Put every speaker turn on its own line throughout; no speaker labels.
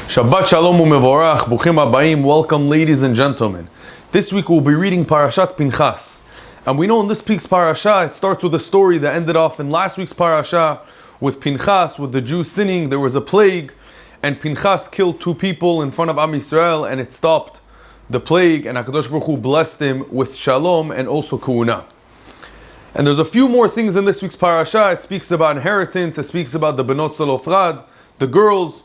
Shabbat Shalom u'mevorach, Bruchim habayim, welcome ladies and gentlemen. This week we'll be reading Parashat Pinchas. And we know in this week's parasha, it starts with a story that ended off in last week's parasha with Pנחas, with the Jews sinning. There was a plague, and Pנחas killed 2 people in front of Am Yisrael, and it stopped the plague, and HaKadosh Baruch Hu blessed him with shalom and also kuuna. And there's a few more things in this week's parasha. It speaks about inheritance, it speaks about the Benot Zelofrad, the girls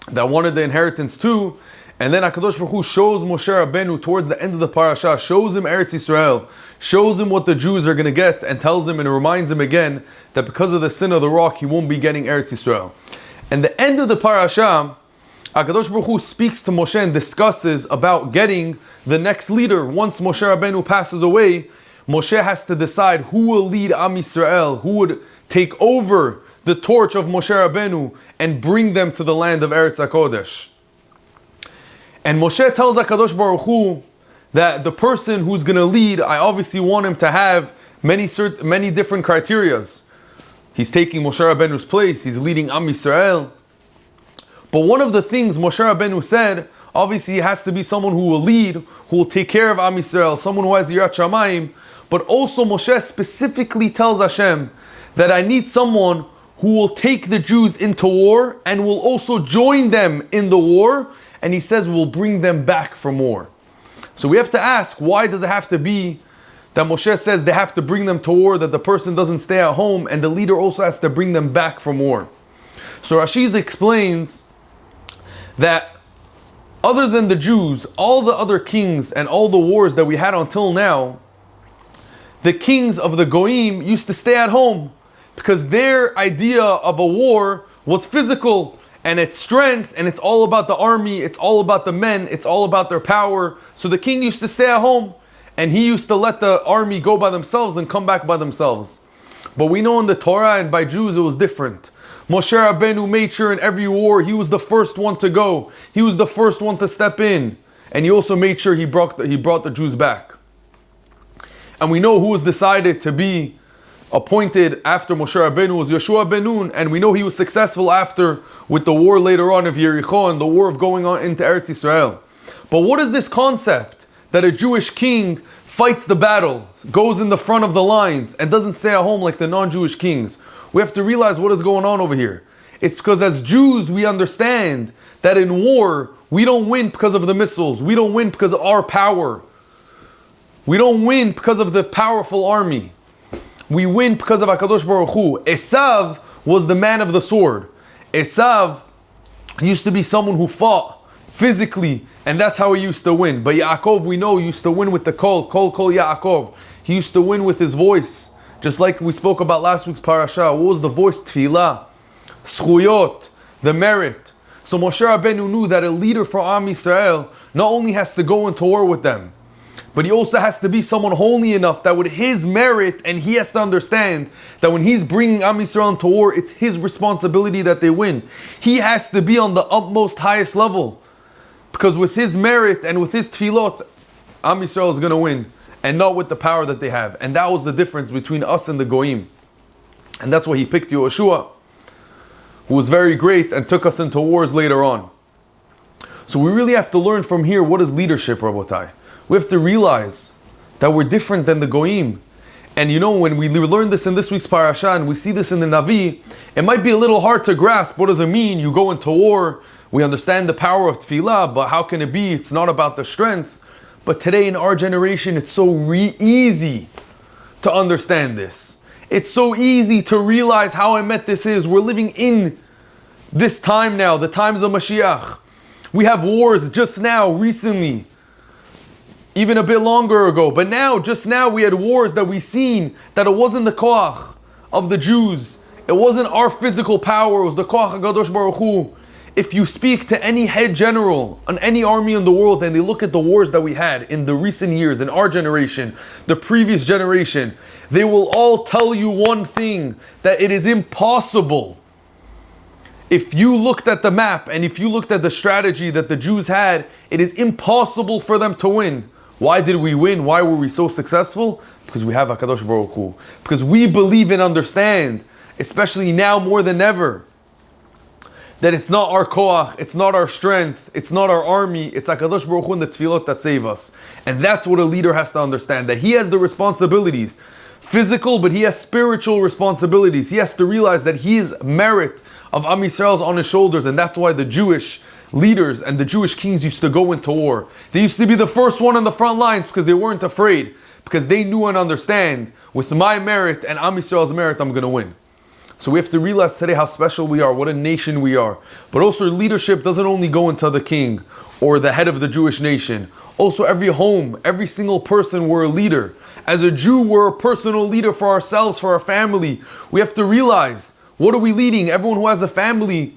that wanted the inheritance too. And then HaKadosh Baruch Hu shows Moshe Rabbeinu towards the end of the parasha, shows him Eretz Yisrael, shows him what the Jews are going to get, and tells him and reminds him again that because of the sin of the rock, he won't be getting Eretz Yisrael. And the end of the parasha, HaKadosh Baruch Hu speaks to Moshe and discusses about getting the next leader. Once Moshe Rabbeinu passes away, Moshe has to decide who will lead Am Yisrael, who would take over the torch of Moshe Rabbeinu and bring them to the land of Eretz HaKodesh. And Moshe tells HaKadosh Baruch Hu that the person who's going to lead, I obviously want him to have many different criterias. He's taking Moshe Rabbeinu's place, he's leading Am Yisrael. But one of the things Moshe Rabbeinu said, obviously he has to be someone who will lead, who will take care of Am Yisrael, someone who has Yirat Shamayim. But also Moshe specifically tells Hashem that I need someone who will take the Jews into war and will also join them in the war. And he says we'll bring them back from war. So we have to ask, why does it have to be that Moshe says they have to bring them to war, that the person doesn't stay at home, and the leader also has to bring them back from war? So Rashi explains that other than the Jews, all the other kings and all the wars that we had until now, the kings of the Goyim used to stay at home because their idea of a war was physical and its strength, and it's all about the army, it's all about the men, it's all about their power. So the king used to stay at home and he used to let the army go by themselves and come back by themselves. But we know in the Torah and by Jews it was different. Moshe Rabbeinu made sure in every war he was the first one to go. He was the first one to step in. And he also made sure he brought the Jews back. And we know who was decided to be appointed after Moshe Rabbeinu was Yeshua ben Nun, and we know he was successful after with the war later on of Yericho and the war of going on into Eretz Yisrael. But what is this concept that a Jewish king fights the battle, goes in the front of the lines, and doesn't stay at home like the non-Jewish kings? We have to realize what is going on over here. It's because as Jews we understand that in war we don't win because of the missiles, we don't win because of our power, we don't win because of the powerful army. We win because of HaKadosh Baruch Hu. Esav was the man of the sword. Esav used to be someone who fought physically, and that's how he used to win. But Yaakov, we know, used to win with the kol Yaakov. He used to win with his voice. Just like we spoke about last week's parasha. What was the voice? Tfilah, Schuyot, the merit. So Moshe Rabbeinu knew that a leader for Am Yisrael not only has to go into war with them, but he also has to be someone holy enough that with his merit, and he has to understand that when he's bringing Am Yisrael into war, it's his responsibility that they win. He has to be on the utmost highest level, because with his merit and with his tefillot, Am Yisrael is going to win, and not with the power that they have. And that was the difference between us and the Goyim. And that's why he picked Yehoshua, who was very great and took us into wars later on. So we really have to learn from here, what is leadership, Rabotai? We have to realize that we're different than the Goyim. And you know, when we learn this in this week's parasha and we see this in the Navi, it might be a little hard to grasp. What does it mean? You go into war, we understand the power of tefillah, but how can it be? It's not about the strength. But today in our generation, it's so easy to understand this. It's so easy to realize how emet this is. We're living in this time now, the times of Mashiach. We have wars just now, recently, even a bit longer ago. But now, just now, we had wars that we seen that it wasn't the koach of the Jews. It wasn't our physical power. It was the koach HaKadosh Baruch Hu. If you speak to any head general on any army in the world and they look at the wars that we had in the recent years, in our generation, the previous generation, they will all tell you one thing, that it is impossible. If you looked at the map and if you looked at the strategy that the Jews had, it is impossible for them to win. Why did we win? Why were we so successful? Because we have HaKadosh Baruch Hu. Because we believe and understand, especially now more than ever, that it's not our koach, it's not our strength, it's not our army, it's HaKadosh Baruch Hu and the tefillot that save us. And that's what a leader has to understand, that he has the responsibilities, physical, but he has spiritual responsibilities. He has to realize that his merit of Am Yisrael is on his shoulders, and that's why the Jewish leaders and the Jewish kings used to go into war. They used to be the first one on the front lines because they weren't afraid, because they knew and understand, with my merit and Am Yisrael's merit, I'm going to win. So we have to realize today how special we are, what a nation we are. But also leadership doesn't only go into the king or the head of the Jewish nation. Also every home, every single person, we're a leader. As a Jew, we're a personal leader for ourselves, for our family. We have to realize, what are we leading? Everyone who has a family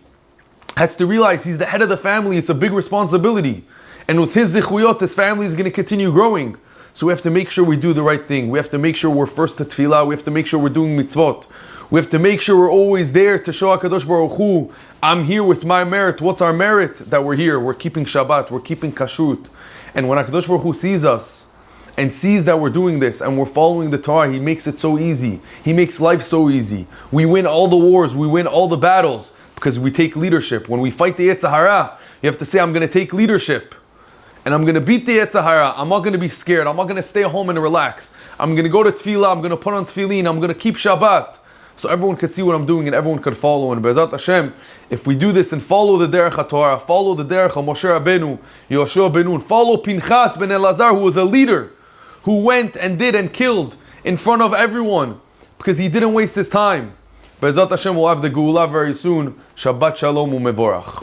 has to realize he's the head of the family. It's a big responsibility. And with his zichuyot, his family is going to continue growing. So we have to make sure we do the right thing. We have to make sure we're first to tefillah. We have to make sure we're doing mitzvot. We have to make sure we're always there to show HaKadosh Baruch Hu, I'm here with my merit. What's our merit? That we're here. We're keeping Shabbat. We're keeping Kashrut. And when HaKadosh Baruch Hu sees us and sees that we're doing this and we're following the Torah, He makes it so easy. He makes life so easy. We win all the wars. We win all the battles because we take leadership. When we fight the Yetzer Hara, you have to say, I'm going to take leadership. And I'm going to beat the Yetzer Hara. I'm not going to be scared. I'm not going to stay home and relax. I'm going to go to Tefillah. I'm going to put on Tefillin. I'm going to keep Shabbat. So everyone could see what I'm doing and everyone could follow. And Be'ezat Hashem, if we do this and follow the Derech HaTorah, follow the Derech of Moshe Rabbeinu, Yoshua ben Nun, follow Pinchas ben Elazar, who was a leader, who went and did and killed in front of everyone because he didn't waste his time. Be'ezat Hashem, we'll have the Geula very soon. Shabbat Shalom u'mevorach.